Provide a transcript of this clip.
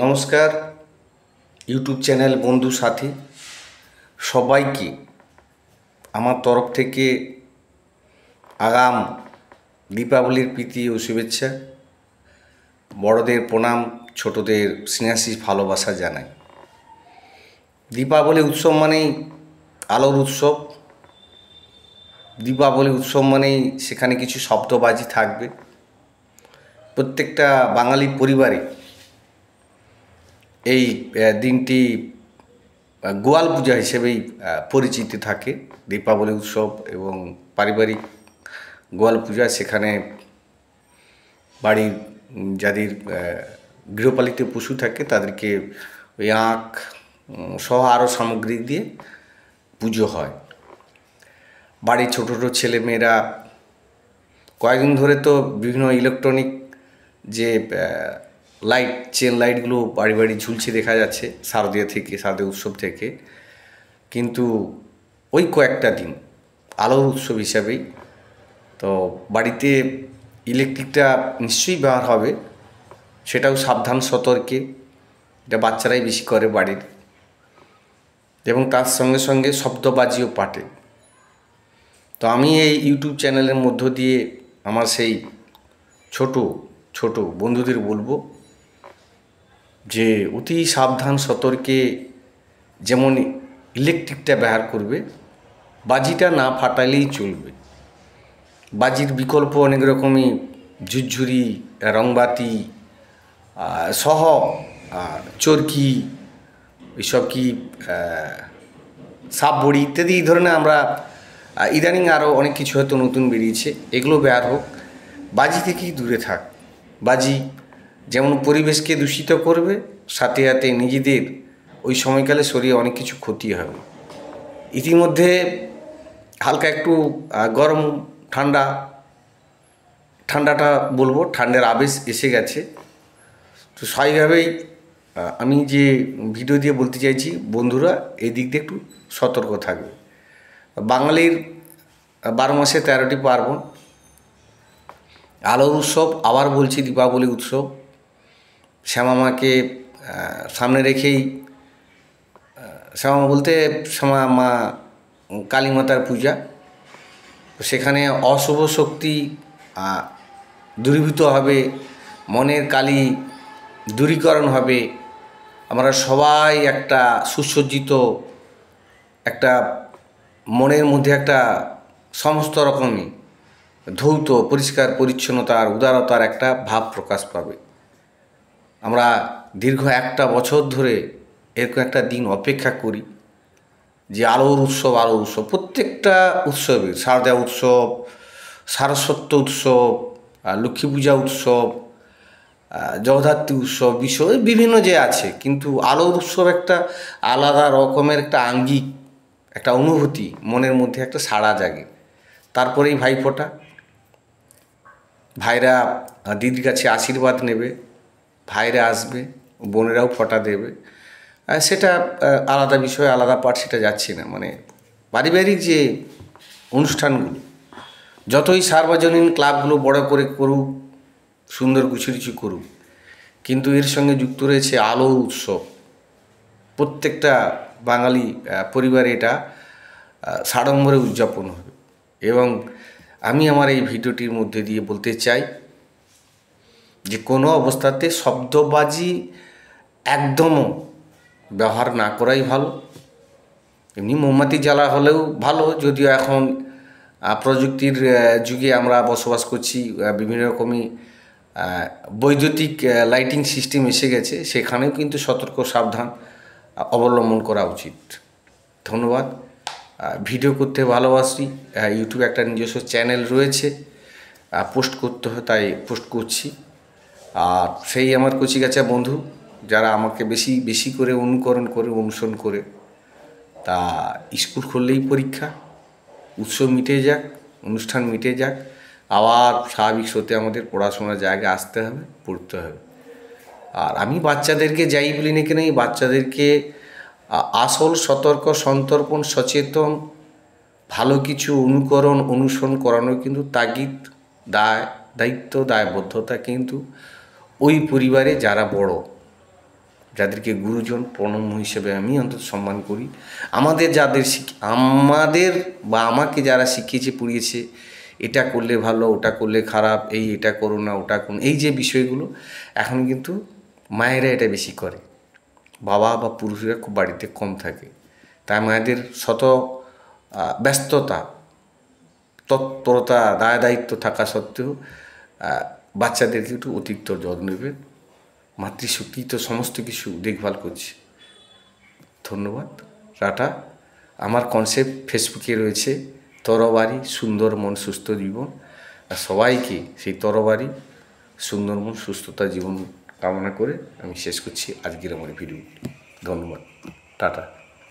নমস্কার YouTube channel বন্ধু সাথী সবাইকে আমার তরফ থেকে আগাম দীপাবলির প্রীতি ও শুভেচ্ছা। বড়দের প্রণাম, ছোটদের স্নেহাশিস ভালোবাসা জানাই। দীপাবলি উৎসব মানেই আলোর উৎসব। দীপাবলি উৎসব মানেই সেখানে কিছু শব্দবাজি থাকবে। প্রত্যেকটা বাঙালি পরিবারে এই দিনটি গোয়াল পূজা হিসেবেই পরিচিত থাকে। দীপাবলি উৎসব এবং পারিবারিক গোয়াল পূজা, সেখানে বাড়ির যাদের গৃহপালিত পশু থাকে তাদেরকে ওই আখ সহ আরও সামগ্রী দিয়ে পুজো হয়। বাড়ির ছোটো ছোটো ছেলেমেয়েরা কয়েকদিন ধরে তো বিভিন্ন ইলেকট্রনিক যে লাইট, চেন লাইটগুলো বাড়ি বাড়ি ঝুলছে দেখা যাচ্ছে শারদীয় উৎসব থেকে। কিন্তু ওই কয়েকটা দিন আলোর উৎসব হিসাবেই তো বাড়িতে ইলেকট্রিকটা নিশ্চয়ই ব্যবহার হবে, সেটাও সাবধান সতর্কে। এটা বাচ্চারাই বেশি করে বাড়ির, এবং তার সঙ্গে সঙ্গে শব্দবাজিও পাঠে। তো আমি এই ইউটিউব চ্যানেলের মধ্য দিয়ে আমার সেই ছোট ছোট বন্ধুদের বলবো যে অতি সাবধান সতর্কে যেমন ইলেকট্রিকটা ব্যবহার করবে, বাজিটা না ফাটালেই চলবে। বাজির বিকল্প অনেক রকমই, ঝুরঝুরি, রংবাতি সহ চরকি, এসব কি সাপ বড়ি ইত্যাদি এই ধরনের আমরা ইদানিং আরও অনেক কিছু হয়তো নতুন বেরিয়েছে, এগুলো ব্যবহার হোক। বাজি থেকেই দূরে থাক। বাজি যেমন পরিবেশকে দূষিত করবে, সাথে সাথে নিজেদের ওই সময়কালে শরীরে অনেক কিছু ক্ষতি হবে। ইতিমধ্যে হালকা একটু গরম ঠান্ডাটা বলবো, ঠান্ডার আবেশ এসে গেছে। তো স্বাভাবিকভাবেই আমি যে ভিডিও দিয়ে বলতে চাইছি, বন্ধুরা এই দিক দিয়ে একটু সতর্ক থাকবে। বাঙালির 12 মাসে 13টি পার্বণ, আলোর উৎসব। আবার বলছি, দীপাবলি উৎসব শ্যামা মাকে সামনে রেখেই, শ্যামা বলতে শ্যামা মা কালী মাতার পূজা। সেখানে অশুভ শক্তি দূরীভূত হবে, মনের কালী দূরীকরণ হবে। আমরা সবাই একটা সুসজ্জিত, একটা মনের মধ্যে একটা সমস্ত রকমই ধৌত পরিষ্কার পরিচ্ছন্নতার, উদারতার একটা ভাব প্রকাশ পাবে। আমরা দীর্ঘ একটা বছর ধরে এরকম একটা দিন অপেক্ষা করি যে আলোর উৎসব, প্রত্যেকটা উৎসবে, শারদীয় উৎসব, সারস্বত উৎসব, লক্ষ্মী পূজা উৎসব, জগদ্ধাত্রী উৎসব, বিভিন্ন যে আছে, কিন্তু আলোর উৎসব একটা আলাদা রকমের একটা আঙ্গিক, একটা অনুভূতি, মনের মধ্যে একটা সাড়া জাগে। তারপরেই ভাইফোঁটা, ভাইরা দিদির কাছে আশীর্বাদ নেবে, ভাইরা আসবে, বোনেরাও ফোঁটা দেবে। সেটা আলাদা বিষয়, আলাদা পাঠ, সেটা যাচ্ছি না। মানে পারিবারিক যে অনুষ্ঠানগুলো, যতই সার্বজনীন ক্লাবগুলো বড় করে করুক, সুন্দর গুছিয়ে করুক, কিন্তু এর সঙ্গে যুক্ত রয়েছে আলোর উৎসব। প্রত্যেকটা বাঙালি পরিবারে এটা সাড়ম্বরে উদযাপন হবে। এবং আমি আমার এই ভিডিওটির মধ্যে দিয়ে বলতে চাই যে কোনো অবস্থাতে শব্দবাজি একদমও ব্যবহার না করাই ভালো। এমনি মোমবাতি জ্বালা হলেও ভালো, যদিও এখন প্রযুক্তির যুগে আমরা বসবাস করছি, বিভিন্ন রকমই বৈদ্যুতিক লাইটিং সিস্টেম এসে গেছে, সেখানেও কিন্তু সতর্ক সাবধান অবলম্বন করা উচিত। ধন্যবাদ। ভিডিও করতে ভালোবাসি, ইউটিউবে একটা নিজস্ব চ্যানেল রয়েছে, পোস্ট করতে হয় তাই পোস্ট করছি। আর সেই আমার কচিকাঁচা বন্ধু যারা আমাকে বেশি করে অনুকরণ করে, অনুসরণ করে, তা স্কুল খুললেই পরীক্ষা, উৎসব মিটে যাক, অনুষ্ঠান মিটে যাক, আবার স্বাভাবিক স্রোতে আমাদের পড়াশোনার জায়গায় আসতে হবে, পড়তে হবে। আর আমি বাচ্চাদেরকে যাই বলি না কেন, এই বাচ্চাদেরকে আসল সতর্ক, সন্তর্পণ, সচেতন, ভালো কিছু অনুসরণ করানো কিন্তু তাগিদ, দায়িত্ব, দায়বদ্ধতা কিন্তু ওই পরিবারে যারা বড়, যাদেরকে গুরুজন প্রণম্য হিসেবে আমি অন্তত সম্মান করি। আমাদের যাদের আমাদের বা আমাকে যারা শিখিয়েছে পড়িয়েছে, এটা করলে ভালো, ওটা করলে খারাপ, এটা করো না, ওটা করুন, এই যে বিষয়গুলো এখন কিন্তু মায়েরা এটা বেশি করে, বাবা বা পুরুষরা খুব বাড়িতে কম থাকে। তাই মায়েদের শত ব্যস্ততা, তৎপরতা, দায় দায়িত্ব থাকা সত্ত্বেও বাচ্চাদেরকে একটু অতিরিক্ত যত্ন নেবেন। মাতৃশক্তি তো সমস্ত কিছু দেখভাল করছে। ধন্যবাদ, টাটা। আমার কনসেপ্ট ফেসবুকে রয়েছে, তরবারি সুন্দর মন সুস্থ জীবন। আর সবাইকে সেই তরবারি সুন্দর মন সুস্থতা জীবন কামনা করে আমি শেষ করছি আজকের আমার ভিডিও। ধন্যবাদ, টাটা।